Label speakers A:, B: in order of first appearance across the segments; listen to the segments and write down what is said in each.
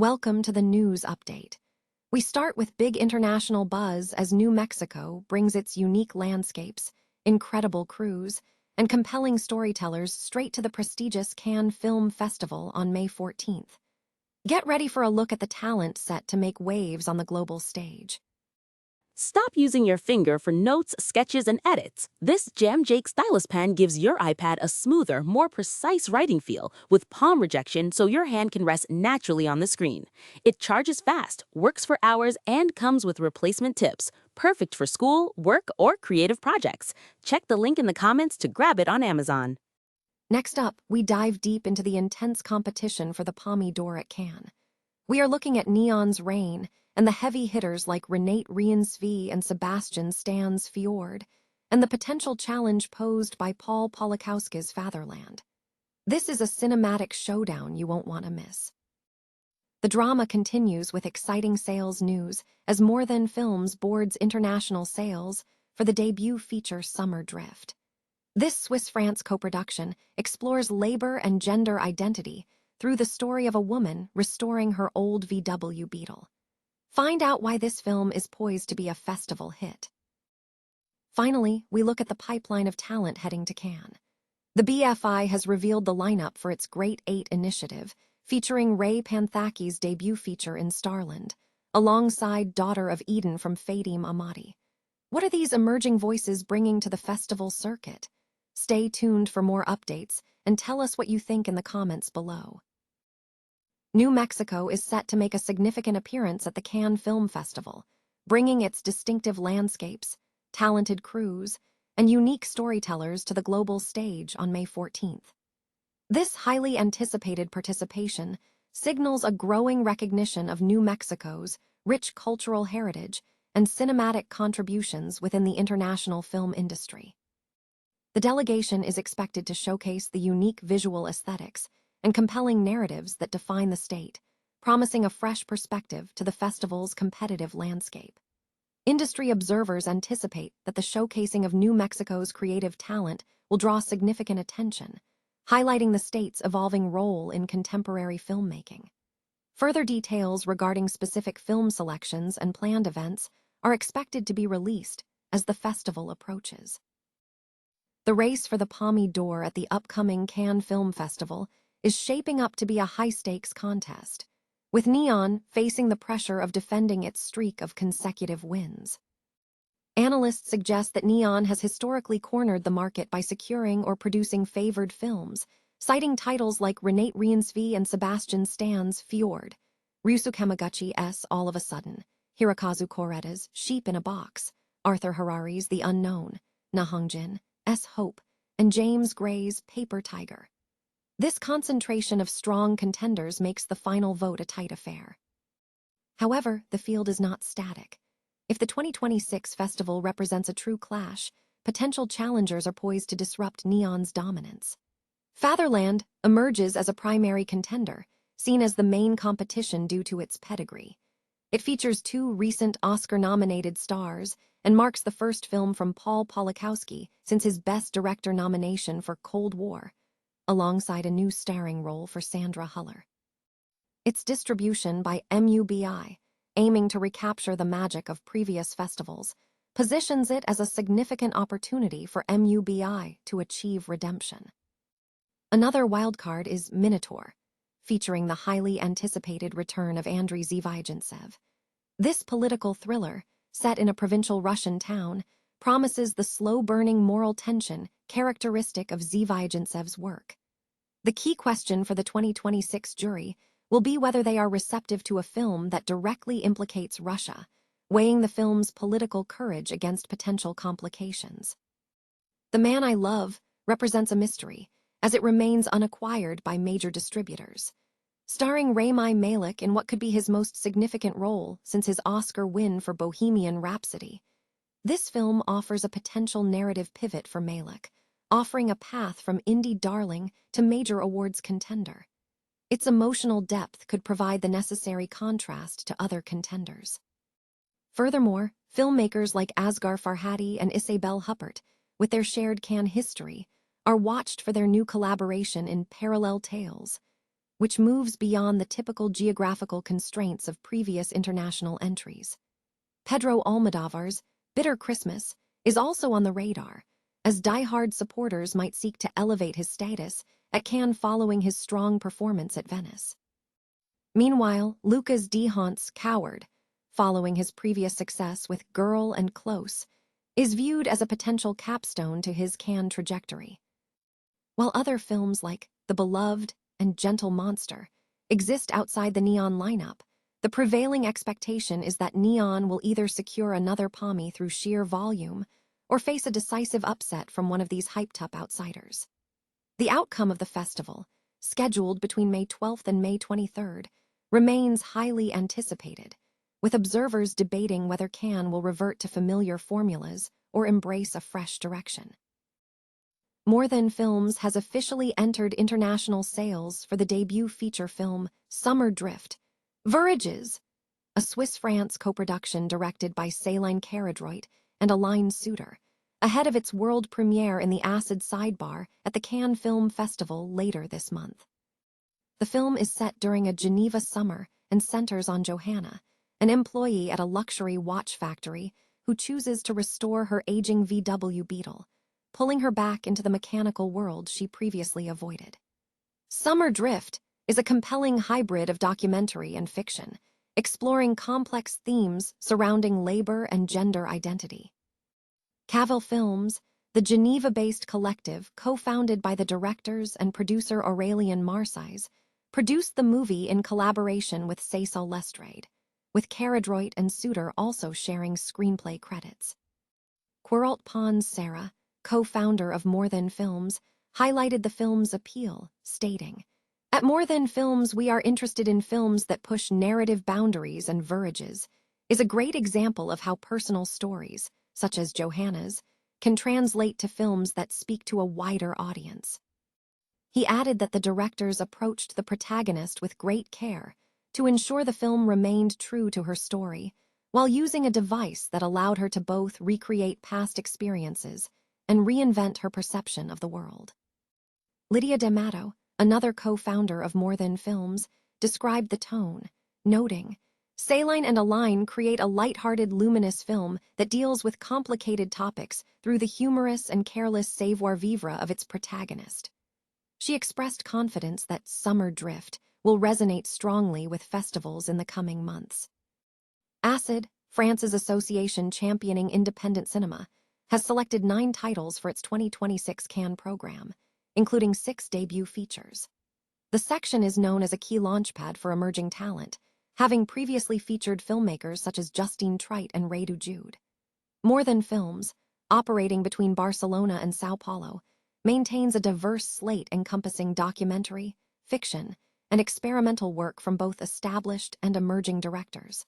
A: Welcome to the news update. We start with big international buzz as New Mexico brings its unique landscapes, incredible crews, and compelling storytellers straight to the prestigious Cannes Film Festival on May 14th. Get ready for a look at the talent set to make waves on the global stage.
B: Stop using your finger for notes, sketches, and edits. This Jam Jake stylus pen gives your iPad a smoother, more precise writing feel with palm rejection so your hand can rest naturally on the screen. It charges fast, works for hours, and comes with replacement tips. Perfect for school, work, or creative projects. Check the link in the comments to grab it on Amazon.
A: Next up, we dive deep into the intense competition for the Palme d'Or at Cannes. We are looking at Neon's Reign and the heavy hitters like Renate Riensvee and Sebastian Stan's Fjord, and the potential challenge posed by Paul Polakowski's Fatherland. This is a cinematic showdown you won't want to miss. The drama continues with exciting sales news as More Than Films boards international sales for the debut feature Summer Drift. This Swiss-France co-production explores labor and gender identity through the story of a woman restoring her old VW Beetle. Find out why this film is poised to be a festival hit. Finally, we look at the pipeline of talent heading to Cannes. The BFI has revealed the lineup for its Great 8 initiative, featuring Ray Panthaki's debut feature In Starland, alongside Daughter of Eden from Fadim Ahmadi. What are these emerging voices bringing to the festival circuit? Stay tuned for more updates and tell us what you think in the comments below. New Mexico is set to make a significant appearance at the Cannes Film Festival, bringing its distinctive landscapes, talented crews, and unique storytellers to the global stage on May 14th. This highly anticipated participation signals a growing recognition of New Mexico's rich cultural heritage and cinematic contributions within the international film industry. The delegation is expected to showcase the unique visual aesthetics and compelling narratives that define the state, promising a fresh perspective to the festival's competitive landscape. Industry observers anticipate that the showcasing of New Mexico's creative talent will draw significant attention, highlighting the state's evolving role in contemporary filmmaking. Further details regarding specific film selections and planned events are expected to be released as the festival approaches. The race for the Palme d'Or at the upcoming Cannes Film Festival is shaping up to be a high-stakes contest, with Neon facing the pressure of defending its streak of consecutive wins. Analysts suggest that Neon has historically cornered the market by securing or producing favored films, citing titles like Renate Riensvee and Sebastian Stan's Fjord, Ryusuke Hamaguchi's All of a Sudden, Hirokazu Koreeda's Sheep in a Box, Arthur Harari's The Unknown, Na Hongjin's Hope, and James Gray's Paper Tiger. This concentration of strong contenders makes the final vote a tight affair. However, the field is not static. If the 2026 festival represents a true clash, potential challengers are poised to disrupt Neon's dominance. Fatherland emerges as a primary contender, seen as the main competition due to its pedigree. It features 2 recent Oscar-nominated stars and marks the first film from Paul Polakowski since his Best Director nomination for Cold War, alongside a new starring role for Sandra Huller. Its distribution by MUBI, aiming to recapture the magic of previous festivals, positions it as a significant opportunity for MUBI to achieve redemption. Another wildcard is Minotaur, featuring the highly anticipated return of Andriy Zvyagintsev. This political thriller, set in a provincial Russian town, promises the slow-burning moral tension characteristic of Zvyagintsev's work. The key question for the 2026 jury will be whether they are receptive to a film that directly implicates Russia, weighing the film's political courage against potential complications. The Man I Love represents a mystery, as it remains unacquired by major distributors. Starring Rami Malek in what could be his most significant role since his Oscar win for Bohemian Rhapsody, this film offers a potential narrative pivot for Malek, offering a path from indie darling to major awards contender. Its emotional depth could provide the necessary contrast to other contenders. Furthermore, filmmakers like Asghar Farhadi and Isabelle Huppert, with their shared Cannes history, are watched for their new collaboration in Parallel Tales. which moves beyond the typical geographical constraints of previous international entries. Pedro Almodovar's Bitter Christmas is also on the radar, as die-hard supporters might seek to elevate his status at Cannes following his strong performance at Venice. Meanwhile, Lucas Dehant's Coward, following his previous success with Girl and Close, is viewed as a potential capstone to his Cannes trajectory. While other films like The Beloved and Gentle Monster exist outside the Neon lineup, the prevailing expectation is that Neon will either secure another Palme through sheer volume or face a decisive upset from one of these hyped-up outsiders. The outcome of the festival, scheduled between May 12th and May 23rd, remains highly anticipated, with observers debating whether Cannes will revert to familiar formulas or embrace a fresh direction. More Than Films has officially entered international sales for the debut feature film Summer Drift, Voyages, a Swiss-France co-production directed by Céline Caradroit and Aline Suter, ahead of its world premiere in the Acid Sidebar at the Cannes Film Festival later this month. The film is set during a Geneva summer and centers on Johanna, an employee at a luxury watch factory who chooses to restore her aging VW Beetle, pulling her back into the mechanical world she previously avoided. Summer Drift is a compelling hybrid of documentary and fiction, exploring complex themes surrounding labor and gender identity. Cavil Films, the Geneva-based collective co-founded by the directors and producer Aurélien Marseille, produced the movie in collaboration with Cécile Lestrade, with Caradroit and Suter also sharing screenplay credits. Queralt Pons Sarah, co-founder of More Than Films, highlighted the film's appeal, stating, "At More Than Films, we are interested in films that push narrative boundaries, and Voyages is a great example of how personal stories, such as Johanna's, can translate to films that speak to a wider audience." He added that the directors approached the protagonist with great care to ensure the film remained true to her story, while using a device that allowed her to both recreate past experiences and reinvent her perception of the world. Lydia D'Amato, another co-founder of More Than Films, described the tone, noting, "Céline and Aline create a light-hearted, luminous film that deals with complicated topics through the humorous and careless savoir-vivre of its protagonist." She expressed confidence that Summer Drift will resonate strongly with festivals in the coming months. Acid, France's association championing independent cinema, has selected 9 titles for its 2026 Cannes program, including 6 debut features. The section is known as a key launchpad for emerging talent, having previously featured filmmakers such as Justine Triet and Radu Jude. More Than Films, operating between Barcelona and São Paulo, maintains a diverse slate encompassing documentary, fiction, and experimental work from both established and emerging directors.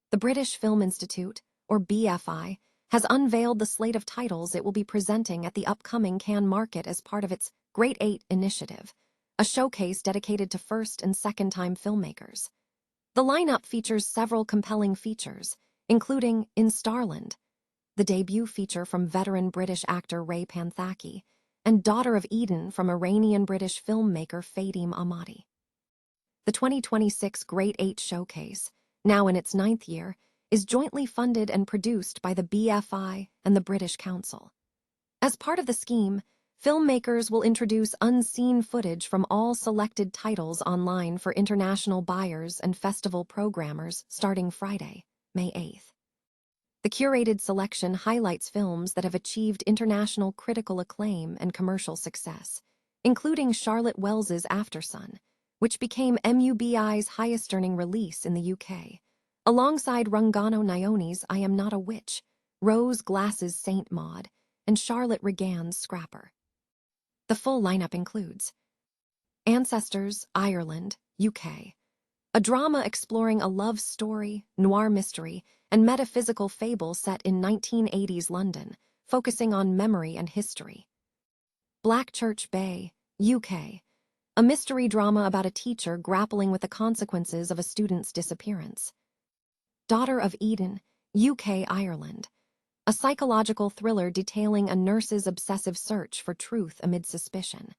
A: The British Film Institute, or BFI, has unveiled the slate of titles it will be presenting at the upcoming Cannes market as part of its Great 8 initiative, a showcase dedicated to first- and second-time filmmakers. The lineup features several compelling features, including In Starland, the debut feature from veteran British actor Ray Panthaki, and Daughter of Eden from Iranian-British filmmaker Fadim Ahmadi. The 2026 Great 8 Showcase, now in its 9th year, is jointly funded and produced by the BFI and the British Council. As part of the scheme, filmmakers will introduce unseen footage from all selected titles online for international buyers and festival programmers starting Friday, May 8th. The curated selection highlights films that have achieved international critical acclaim and commercial success, including Charlotte Wells's Aftersun, which became MUBI's highest-earning release in the UK, alongside Rungano Nyone's I Am Not a Witch, Rose Glass's Saint Maud, and Charlotte Regan's Scrapper. The full lineup includes Ancestors, Ireland, UK, a drama exploring a love story, noir mystery, and metaphysical fable set in 1980s London, focusing on memory and history. Black Church Bay, UK, a mystery drama about a teacher grappling with the consequences of a student's disappearance. Daughter of Eden, UK, Ireland, a psychological thriller detailing a nurse's obsessive search for truth amid suspicion.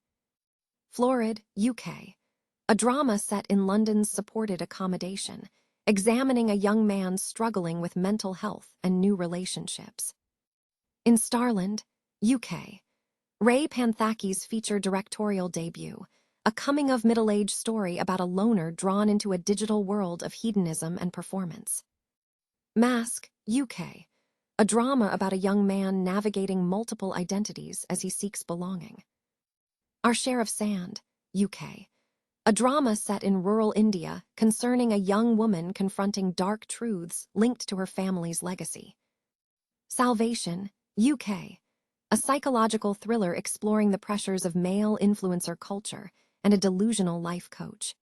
A: Florid, UK, a drama set in London's supported accommodation, examining a young man struggling with mental health and new relationships. In Starland, UK, Ray Panthaki's feature directorial debut, a coming-of-middle-age story about a loner drawn into a digital world of hedonism and performance. Mask, UK, a drama about a young man navigating multiple identities as he seeks belonging. Our Share of Sand, UK, a drama set in rural India concerning a young woman confronting dark truths linked to her family's legacy. Salvation, UK, a psychological thriller exploring the pressures of male influencer culture and a delusional life coach.